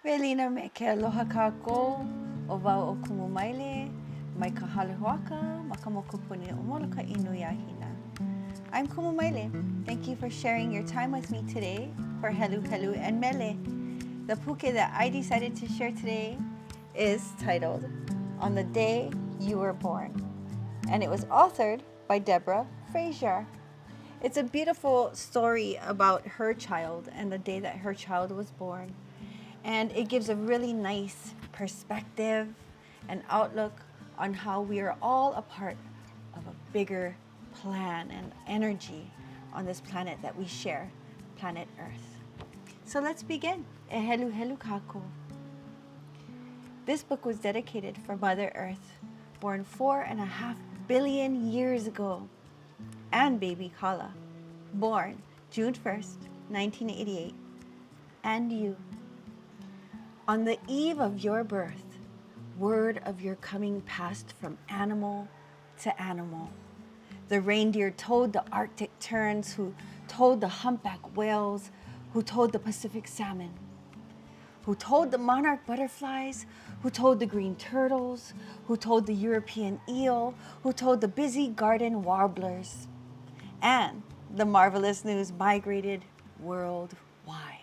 Velina me ke aloha kākou o wau o Kumu Maile, mai ka halehoaka, ma ka mokupuni o Moloka Inuyahina. I'm Kumu Maile. Thank you for sharing your time with me today for Heluhelu and Mele. The puke that I decided to share today is titled On the Day You Were Born, and it was authored by Debra Frasier. It's a beautiful story about her child and the day that her child was born. And it gives a really nice perspective and outlook on how we are all a part of a bigger plan and energy on this planet that we share, planet Earth. So let's begin. E Heluhelu kākou. This book was dedicated for Mother Earth, born 4.5 billion years ago, and baby Kala, born June 1st, 1988, and you. On the eve of your birth, word of your coming passed from animal to animal. The reindeer told the Arctic terns, who told the humpback whales, who told the Pacific salmon, who told the monarch butterflies, who told the green turtles, who told the European eel, who told the busy garden warblers. And the marvelous news migrated worldwide.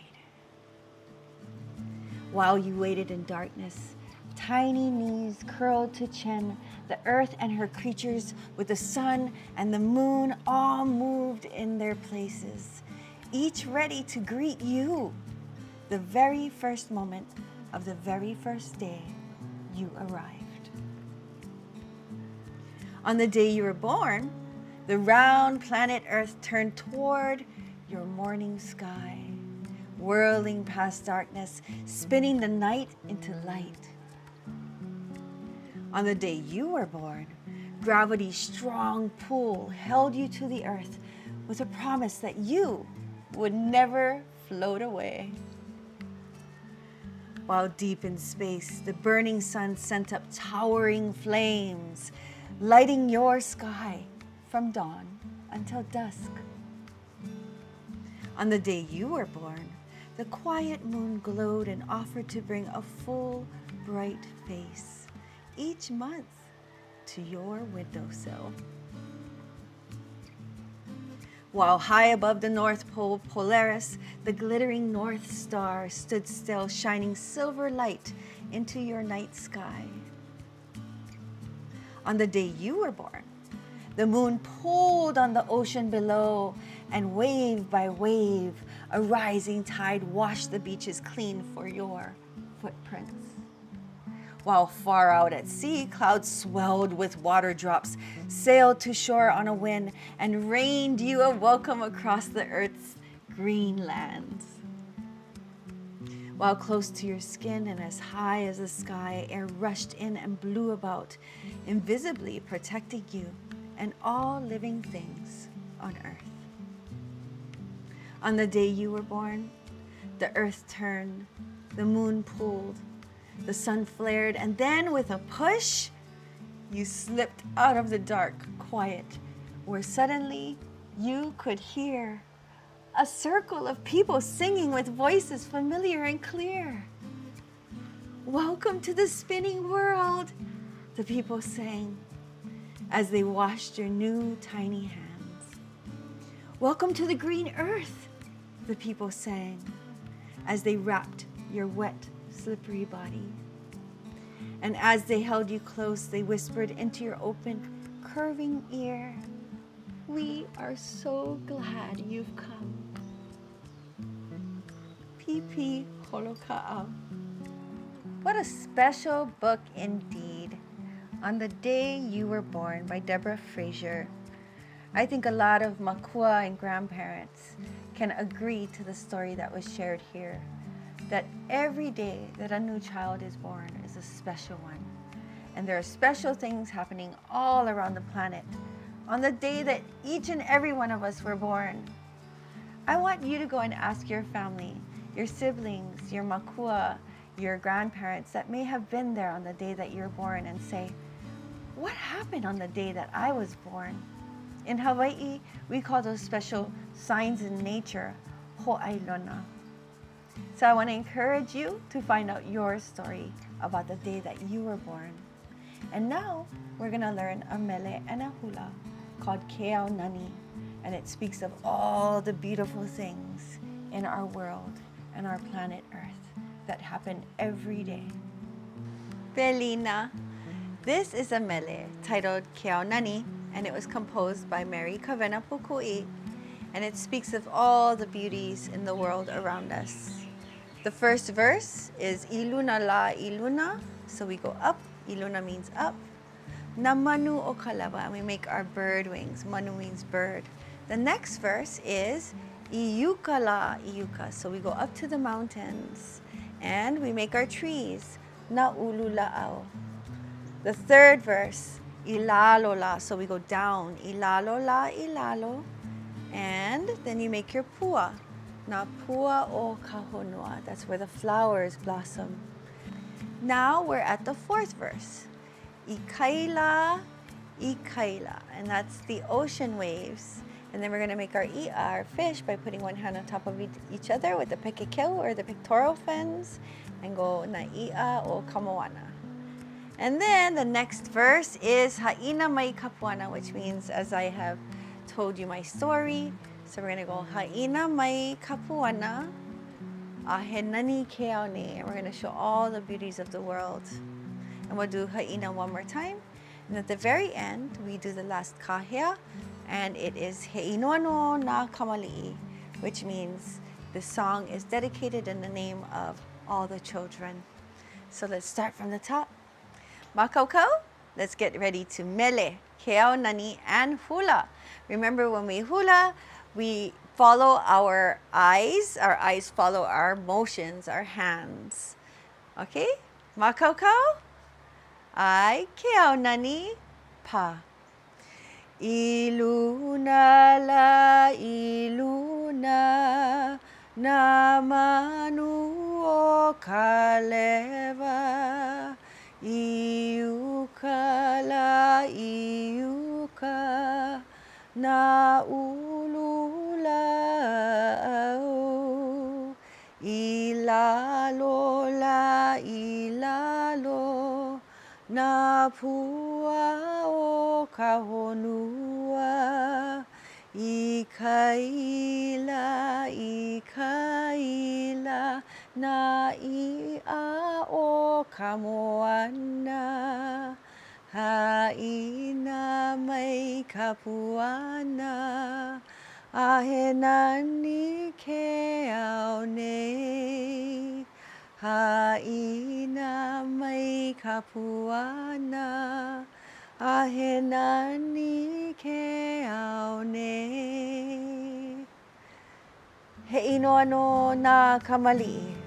While you waited in darkness, tiny knees curled to chin, the earth and her creatures with the sun and the moon all moved in their places, each ready to greet you, the very first moment of the very first day you arrived. On the day you were born, the round planet Earth turned toward your morning sky, whirling past darkness, spinning the night into light. On the day you were born, gravity's strong pull held you to the earth with a promise that you would never float away. While deep in space, the burning sun sent up towering flames, lighting your sky from dawn until dusk. On the day you were born, the quiet moon glowed and offered to bring a full, bright face each month to your windowsill. While high above the North Pole, Polaris, the glittering North Star, stood still, shining silver light into your night sky. On the day you were born, the moon pulled on the ocean below, and wave by wave, a rising tide washed the beaches clean for your footprints. While far out at sea, clouds swelled with water drops, sailed to shore on a wind, and rained you a welcome across the earth's green lands. While close to your skin and as high as the sky, air rushed in and blew about, invisibly protecting you and all living things on earth. On the day you were born, the earth turned, the moon pulled, the sun flared, and then with a push, you slipped out of the dark quiet, where suddenly you could hear a circle of people singing with voices familiar and clear. "Welcome to the spinning world," the people sang as they washed your new tiny hands. "Welcome to the green earth," the people sang as they wrapped your wet, slippery body. And as they held you close, they whispered into your open, curving ear, "We are so glad you've come." Pipi Holoka'a. What a special book indeed. On the Day You Were Born by Debra Frasier. I think a lot of makua and grandparents can agree to the story that was shared here, that every day that a new child is born is a special one. And there are special things happening all around the planet on the day that each and every one of us were born. I want you to go and ask your family, your siblings, your makua, your grandparents that may have been there on the day that you're born, and say, "What happened on the day that I was born?" In Hawaii, we call those special signs in nature ho'ailona. So I want to encourage you to find out your story about the day that you were born. And now we're going to learn a mele and a hula called Keao Nani. And it speaks of all the beautiful things in our world and our planet Earth that happen every day. Belina. This is a mele titled Keao Nani, and it was composed by Mary Kavena Pukui, and it speaks of all the beauties in the world around us. The first verse is Iluna la Iluna, so we go up. Iluna means up. Na manu o kalaba, and we make our bird wings. Manu means bird. The next verse is Iuka la Iuka, so we go up to the mountains, and we make our trees. Na ulu la'au. The third verse, Ilalo la, so we go down. Ilalo la Ilalo. And then you make your pua. Na pua o kahonua. That's where the flowers blossom. Now we're at the fourth verse. Ikaila, Ikaila. And that's the ocean waves. And then we're going to make our fish by putting one hand on top of each other with the pekekeu or the pectoral fins. And go na ia o kamoana. And then the next verse is Haina mai kapuana, which means as I have told you my story. So we're going to go Haina mai kapuana ahe nani keao ne. And we're going to show all the beauties of the world. And we'll do Haina one more time. And at the very end, we do the last kahea. And it is Heinoano na kamali'i, which means the song is dedicated in the name of all the children. So let's start from the top. Makaukau, let's get ready to mele, keao nani, and hula. Remember when we hula, we follow our eyes follow our motions, our hands. Okay? Makaukau, ai keao nani, pa. Iluna la iluna, na manu o kaleva. Iuka la iuka, na ulu la'au. Ilalo la ilalo, na pua o kahonua. Ikaila, ikaila, na ia o kamoana. Haina mai kapuana, ahe nani keao ne. Haina mai kapuana, ahe nani keao ne. He inoano na kamali'i.